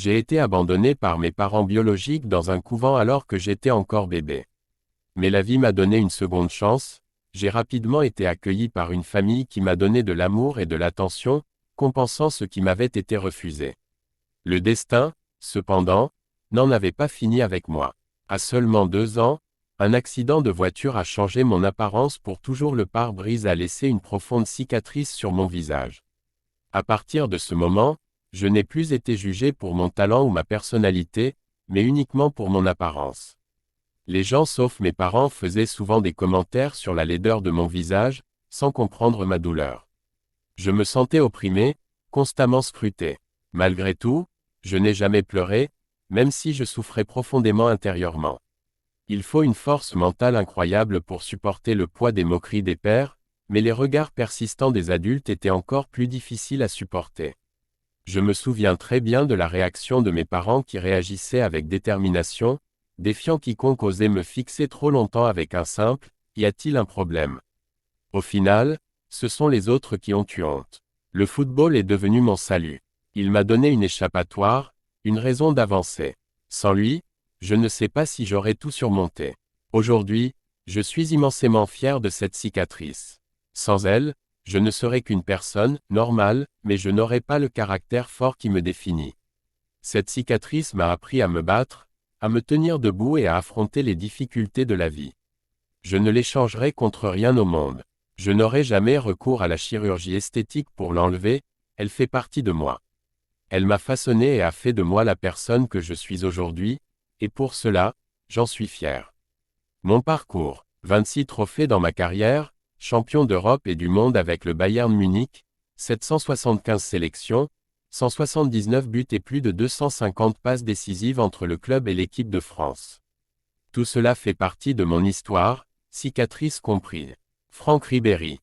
J'ai été abandonné par mes parents biologiques dans un couvent alors que j'étais encore bébé. Mais la vie m'a donné une seconde chance, j'ai rapidement été accueilli par une famille qui m'a donné de l'amour et de l'attention, compensant ce qui m'avait été refusé. Le destin, cependant, n'en avait pas fini avec moi. À seulement 2 ans, un accident de voiture a changé mon apparence pour toujours. Le pare-brise a laissé une profonde cicatrice sur mon visage. À partir de ce moment, je n'ai plus été jugé pour mon talent ou ma personnalité, mais uniquement pour mon apparence. Les gens sauf mes parents faisaient souvent des commentaires sur la laideur de mon visage, sans comprendre ma douleur. Je me sentais opprimé, constamment scruté. Malgré tout, je n'ai jamais pleuré, même si je souffrais profondément intérieurement. Il faut une force mentale incroyable pour supporter le poids des moqueries des pairs, mais les regards persistants des adultes étaient encore plus difficiles à supporter. Je me souviens très bien de la réaction de mes parents qui réagissaient avec détermination, défiant quiconque osait me fixer trop longtemps avec un simple « Y a-t-il un problème ?» Au final, ce sont les autres qui ont eu honte. Le football est devenu mon salut. Il m'a donné une échappatoire, une raison d'avancer. Sans lui, je ne sais pas si j'aurais tout surmonté. Aujourd'hui, je suis immensément fier de cette cicatrice. Sans elle, je ne serais qu'une personne, normale, mais je n'aurais pas le caractère fort qui me définit. Cette cicatrice m'a appris à me battre, à me tenir debout et à affronter les difficultés de la vie. Je ne l'échangerai contre rien au monde. Je n'aurai jamais recours à la chirurgie esthétique pour l'enlever, elle fait partie de moi. Elle m'a façonné et a fait de moi la personne que je suis aujourd'hui, et pour cela, j'en suis fier. Mon parcours, 26 trophées dans ma carrière, champion d'Europe et du monde avec le Bayern Munich, 775 sélections, 179 buts et plus de 250 passes décisives entre le club et l'équipe de France. Tout cela fait partie de mon histoire, cicatrice comprise. Franck Ribéry.